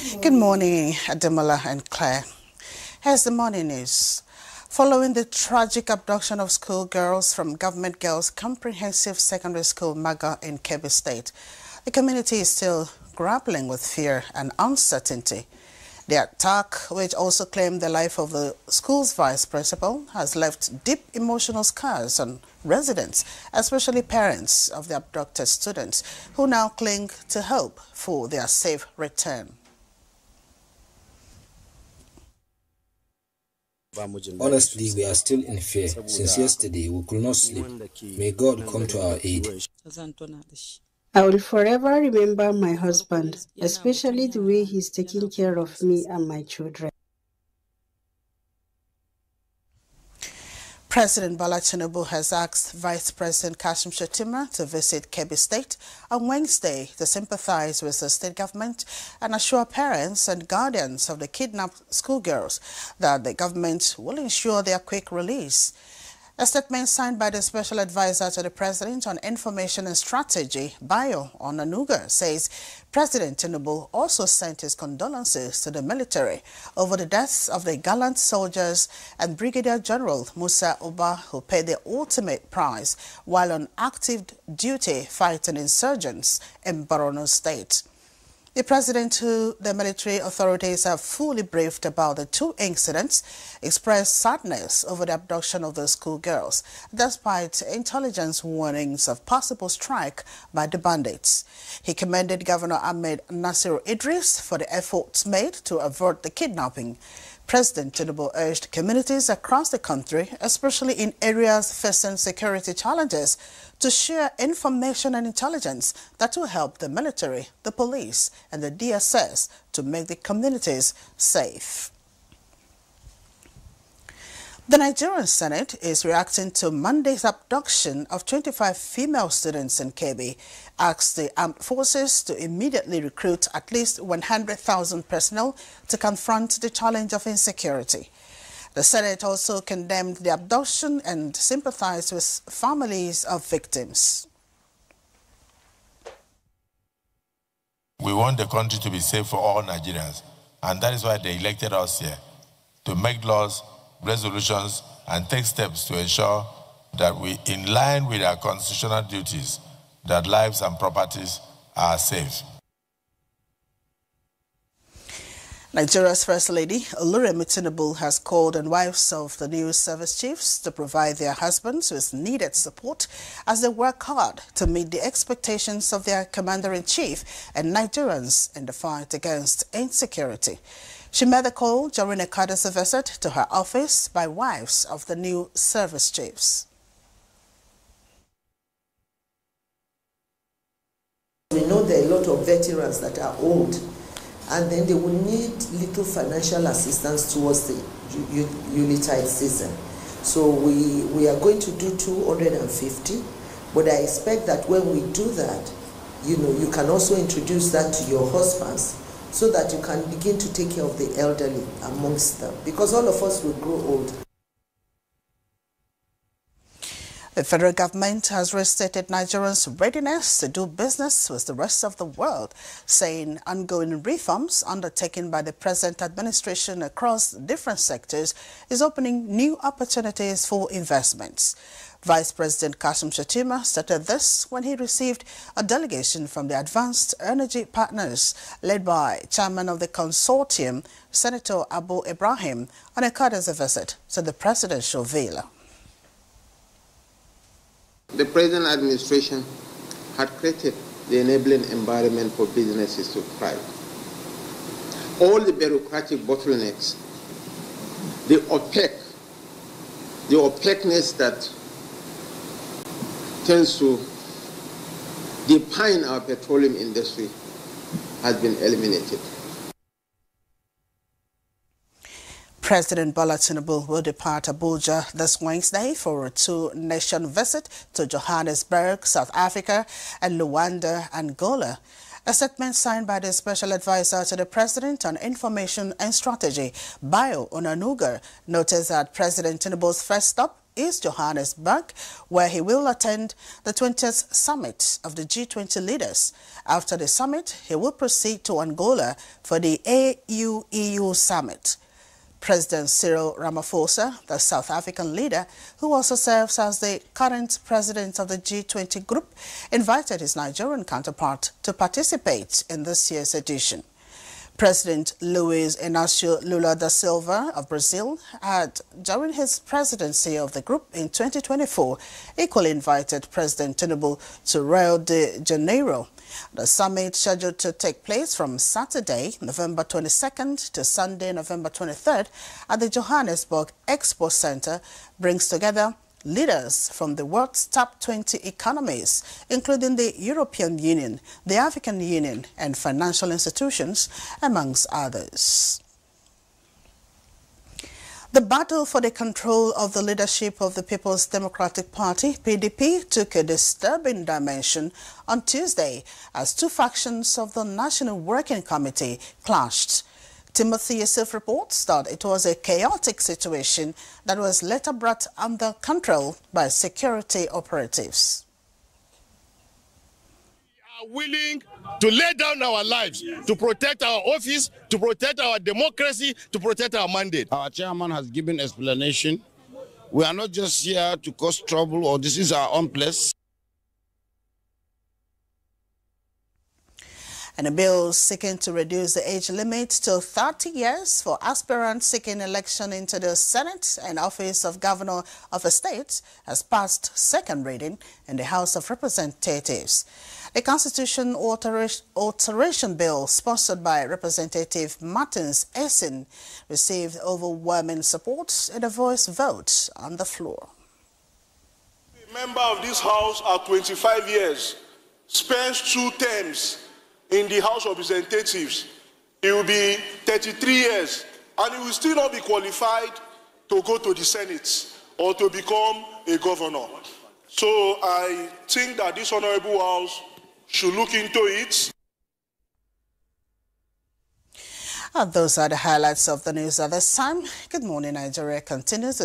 Good morning, Ademola and Claire. Here's the morning news. Following the tragic abduction of schoolgirls from Government Girls Comprehensive Secondary School, Maga in Kebbi State, the community is still grappling with fear and uncertainty. The attack, which also claimed the life of the school's vice principal, has left deep emotional scars on residents, especially parents of the abducted students, who now cling to hope for their safe return. Honestly, we are still in fear. Since yesterday, we could not sleep. May God come to our aid. I will forever remember my husband, especially the way he's taking care of me and my children. President Bola Tinubu has asked Vice President Kashim Shettima to visit Kebbi State on Wednesday to sympathize with the state government and assure parents and guardians of the kidnapped schoolgirls that the government will ensure their quick release. A statement signed by the Special Advisor to the President on Information and Strategy, Bayo Onanuga, says President Tinubu also sent his condolences to the military over the deaths of the gallant soldiers and Brigadier General Musa Oba, who paid the ultimate price while on active duty fighting insurgents in Borno State. The President, who the military authorities have fully briefed about the two incidents, expressed sadness over the abduction of the schoolgirls, despite intelligence warnings of possible strike by the bandits. He commended Governor Ahmed Nasir Idris for the efforts made to avert the kidnapping. President Tinubu urged communities across the country, especially in areas facing security challenges, to share information and intelligence that will help the military, the police, and the DSS to make the communities safe. The Nigerian Senate is reacting to Monday's abduction of 25 female students in Kebbi, asked the armed forces to immediately recruit at least 100,000 personnel to confront the challenge of insecurity. The Senate also condemned the abduction and sympathized with families of victims. We want the country to be safe for all Nigerians, and that is why they elected us here, to make laws, resolutions, and take steps to ensure that we, in line with our constitutional duties, that lives and properties are safe. Nigeria's First Lady, Oluremi Tinubu, has called on wives of the new service chiefs to provide their husbands with needed support as they work hard to meet the expectations of their commander-in-chief and Nigerians in the fight against insecurity. She made the call during a courtesy visit to her office by wives of the new service chiefs. We know there are a lot of veterans that are old, and then they will need little financial assistance towards the Yuletide season. So we are going to do 250, but I expect that when we do that, you can also introduce that to your husbands so that you can begin to take care of the elderly amongst them, because all of us will grow old. The federal government has restated Nigerians' readiness to do business with the rest of the world, saying ongoing reforms undertaken by the present administration across different sectors is opening new opportunities for investments. Vice President Kashim Shettima stated this when he received a delegation from the Advanced Energy Partners, led by Chairman of the Consortium, Senator Abu Ibrahim, on a courtesy visit to the presidential villa. The present administration had created the enabling environment for businesses to thrive. All the bureaucratic bottlenecks, the opaqueness that tends to define our petroleum industry has been eliminated. President Bola Tinubu will depart Abuja this Wednesday for a two-nation visit to Johannesburg, South Africa, and Luanda, Angola. A statement signed by the Special Advisor to the President on Information and Strategy, Bayo Onanuga, noticed that President Tinubu's first stop is Johannesburg, where he will attend the 20th summit of the G20 leaders. After the summit, he will proceed to Angola for the AU-EU summit. President Cyril Ramaphosa, the South African leader, who also serves as the current president of the G20 group, invited his Nigerian counterpart to participate in this year's edition. President Luiz Inácio Lula da Silva of Brazil had, during his presidency of the group in 2024, equally invited President Tinubu to Rio de Janeiro. The summit, scheduled to take place from Saturday, November 22nd to Sunday, November 23rd at the Johannesburg Expo Center, brings together leaders from the world's top 20 economies, including the European Union, the African Union, and financial institutions, amongst others. The battle for the control of the leadership of the People's Democratic Party, PDP, took a disturbing dimension on Tuesday as two factions of the National Working Committee clashed. Timothy Yusuf reports that it was a chaotic situation that was later brought under control by security operatives. We are willing to lay down our lives to protect our office, to protect our democracy, to protect our mandate. Our chairman has given explanation. We are not just here to cause trouble or this is our own place. And a bill seeking to reduce the age limit to 30 years for aspirants seeking election into the Senate and office of Governor of a state has passed second reading in the House of Representatives. The Constitution Alteration Bill, sponsored by Representative Martins Essin, received overwhelming support in a voice vote on the floor. A member of this House at 25 years spends 2 terms in the House of Representatives. He will be 33 years and he will still not be qualified to go to the Senate or to become a governor. So I think that this Honorable House should look into it. Those are the highlights of the news at this time. Good morning, Nigeria continues.